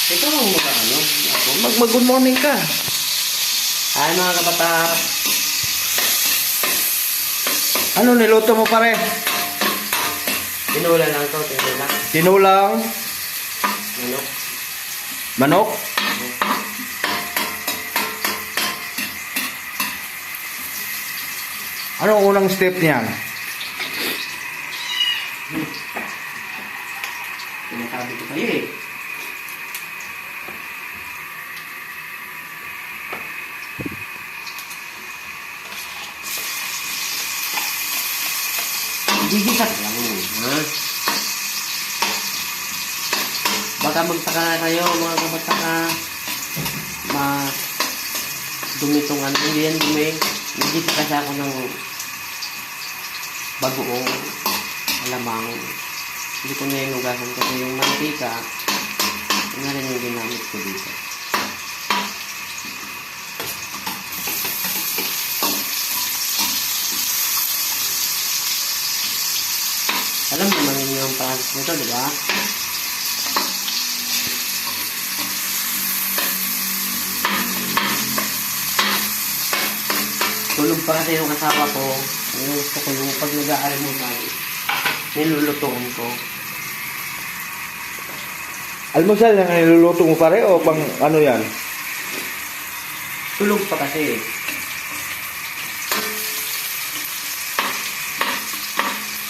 Ito ang mga ano. Mag-good morning ka. Ay mga kabataan. Ano niluto mo pare? Tinula lang to, tinula. Tinulang Manok. manok. Ano ang unang step niyan? Sinasabi ko kayo eh. Gigisak lang ha? Baka magtaka kayo mga kabataka. Dumitong ano, hindi yan dumi. Nagigit kasi ako ng bagoong alamang. Hindi ko na hinugasan kasi yung mantika. Yun na rin yung ginamit ko dito. Alam naman yun yung process nito, di ba? Tulog pa kasi yung asawa ko. Yung gusto ko yung pag nag-aalmusal, nilulutuan ko. Almusal yung niluluto mo pare o pang ano yan? Tulog pa kasi.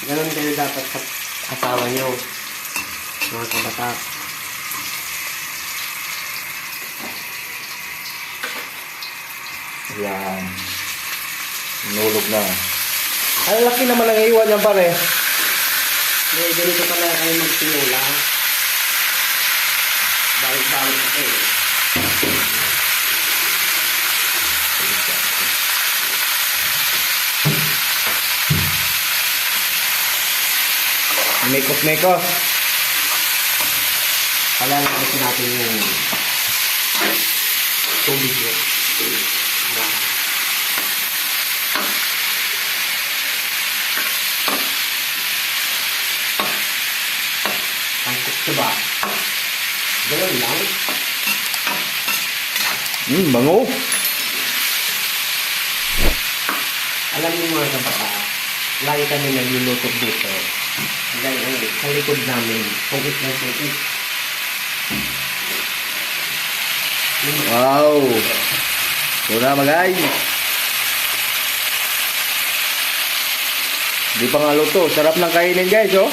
Ganon kayo dapat sa asawa nyo, mga kabata. Yan. Nulog na. Ang laki naman ang iwan yan pare. Ganito pala kayo magsinula. Balik-balik kasi. Mekos-mekos. Palalakasin natin yung tubig nyo. Pangkok diba? Ganun lang. Bango. Alam niyo mga kabata, lagi kami nagluluto dito. Dahil sa likod namin, pungkit na pungkit. Wow. Mura magay. Di pa nga luto. Sarap ng kainin guys oh.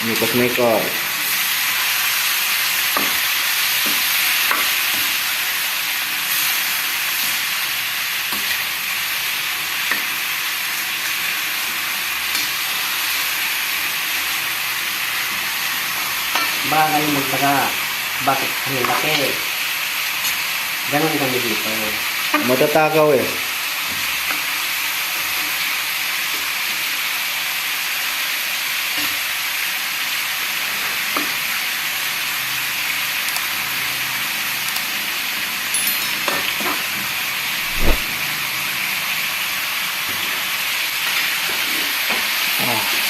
Mekos-mekos. Baka kayo magtaka, bakit kami laki? Ganon kami dito. Matatakaw eh.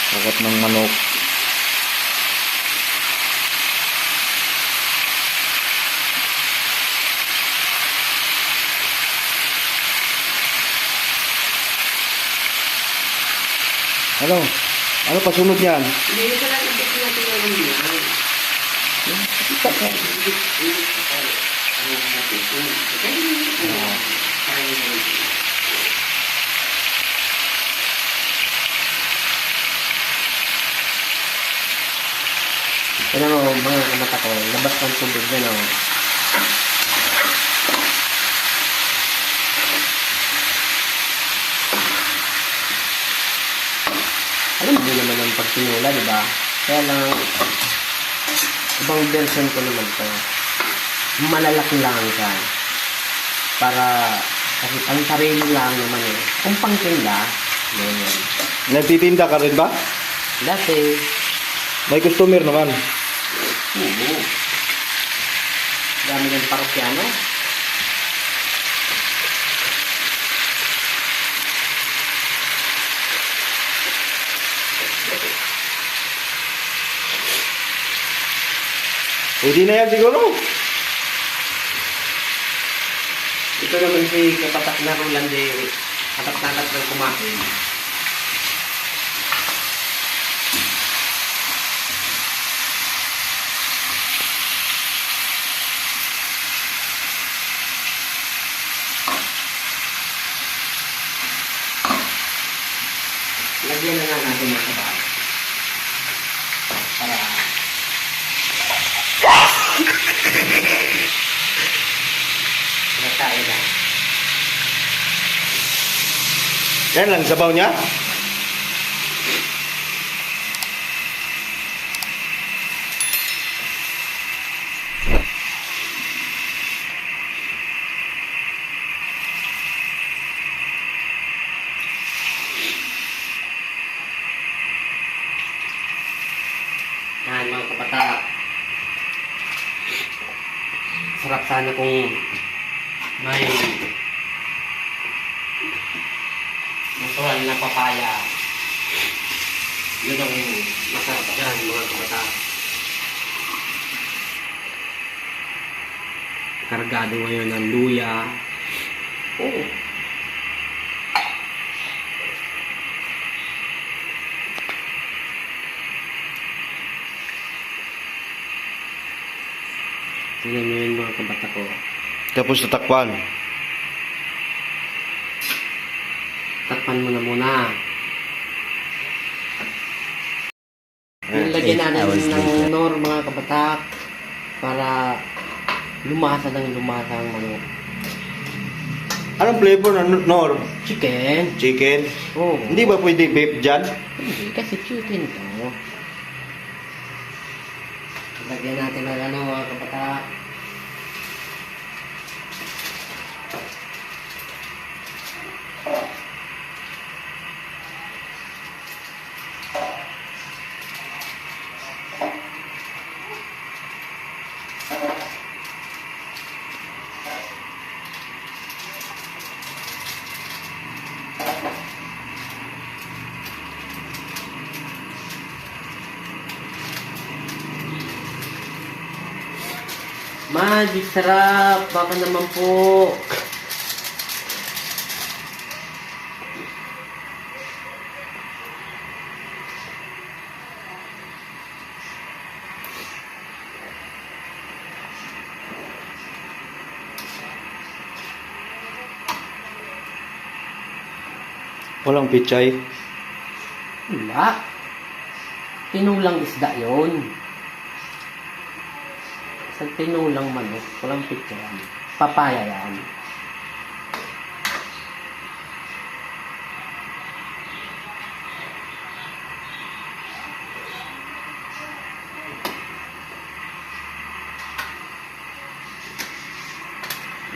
Sakat ng manok. Ano? Ano pa sunod yan? Hindi na sa natin dito natin yung hindi. Tignan mo mga mata ko, labas ng tubig na no. Alam mo naman ang pagtinula, di ba? Kaya lang, ibang version ko naman to. Malalaki lang ka. Para, kasi ang sarili lang naman eh. Kung pangtinda, ganyan. Nagtitinda ka rin ba? Dati, May customer naman. oo. Dami ng parokyano. Pwede na yan siguro. Ito naman si kapatak na Roland eh. Katak-katak ng kumain. Lagyan na nga natin ng sabaw. Para nagkain na. Yan lang sabaw niya. Yan mga kabataan. Sarap sana kung may natural na papaya. Yun ang masarap dyan mga kabataan. Kargado ngayon ng luya. Oh. Tingnan nyo yun mga kabata ko. Tapos tatakpan. Takpan mo na muna. Nilagyan natin ng nor mga kabatak para lumasa ng lumasa ang manok. Anong flavor ng nor? Chicken. Chicken? Oh. Hindi ba pwede beef dyan? Hindi kasi chicken to. Lagyan natin ng ano mga kabatak. Magic sarap! Baka naman po! Walang pichay. Wala. Tinulang isda yun. Sa tinulang manok, walang picture yan. Papaya yan.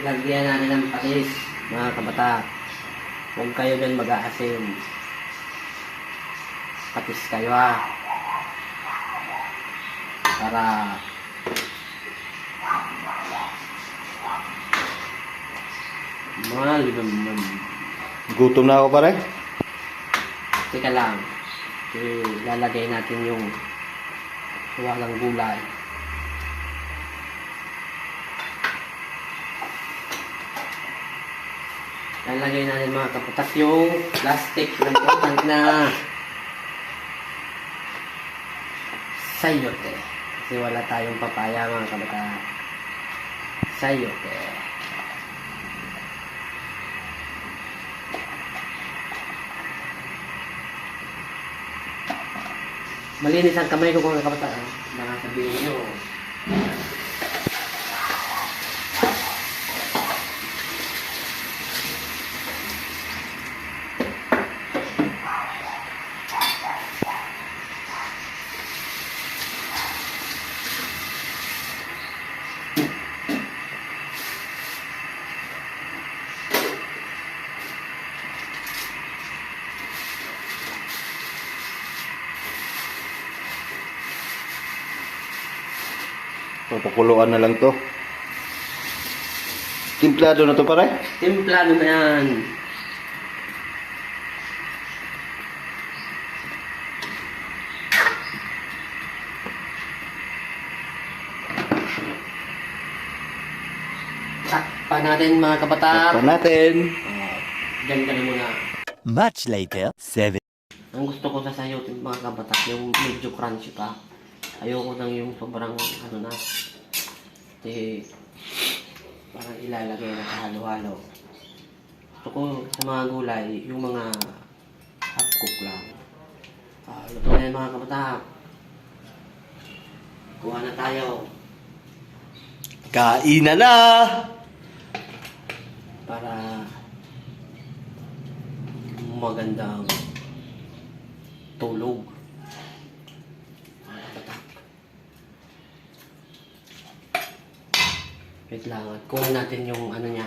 Lagyan natin ng patis, mga kabata. Huwag kayo dyan mag-aasim. Patis kayo ha. Para malimam. Gutom na ako pare. Teka lang. Lalagay natin yung walang gulay. Lalagay natin mga kaputak yung plastic ng important na sayote. Kasi wala tayong papaya mga kabata. Sayote. Malinis ang kamay ko mga kabata. Baka sabihin nyo. Papakuluan na lang to. Timplado na to pare. Timplado na yan. Takpan natin mga kabatak. Takpan natin. Diyan ka na muna. Much later, 7. Ang gusto ko sa sayo mga kabatak, yung medyo crunchy pa. Ayoko nang yung sobrang ano na. Kasi parang ilalagay na sa halo-halo. Gusto ko sa mga gulay, yung mga half cook lang. Luto na yan mga kabatak. Kuha na tayo. Kain na! Para magandang tulog. Mga kabatak. Wait lang. At kuha natin yung ano niya.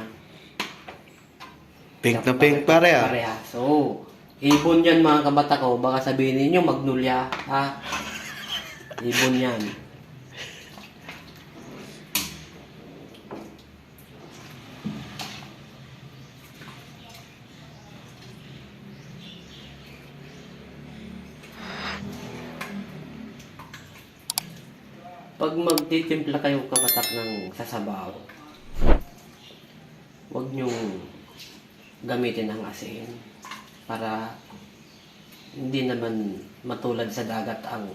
Pink na pink pare ah. Pareha. So, ibon yan mga kabata ko. Baka sabihin ninyo magnolia. Ha? Ibon yan. Pag magtitimpla kayo kabatak ng sasabaw, huwag niyong gamitin ang asin para hindi naman matulad sa dagat ang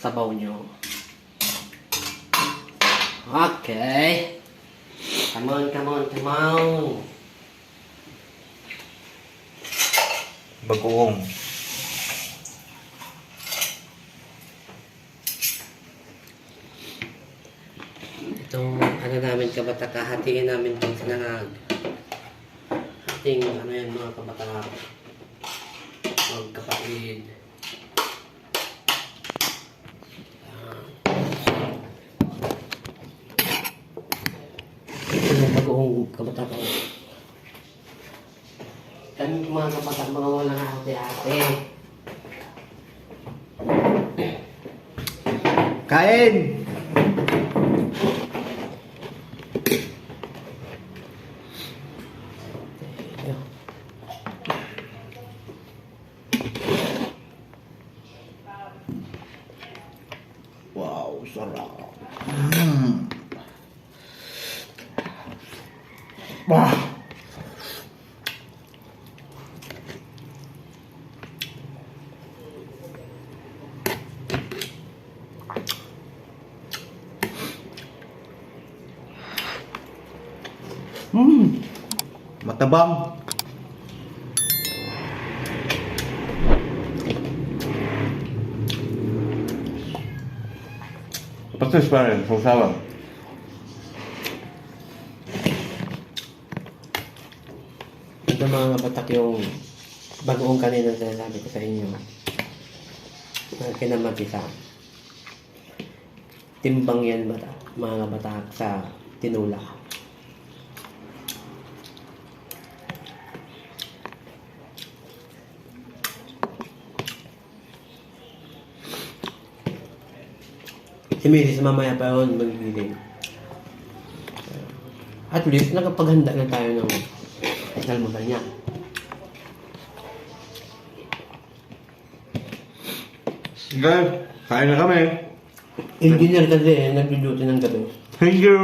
sabaw nyo. Okay. Come on, come on, come on. Bagoong. Itong ano namin kabatak, hatiin namin itong sinangag. Hating ano yan mga kabatak. Magkapatid. Ito yung bagoong kabatak. Kami mga kabatak, mga walang hati-hati. Kain! Wow, sarap. Wah. Matabang. Patis pa rin, sausawan. Ito mga kabatak yung bagoong kanina sinasabi ko sa inyo. Kinamatisa. Timbang yan mga kabatak sa tinula. Si Mrs. mamaya pa yun magiging. At least nakapaghanda na tayo ng almusal niya. Guys, kain na kami. Engineer kasi nag-duty ng gabi. Thank you.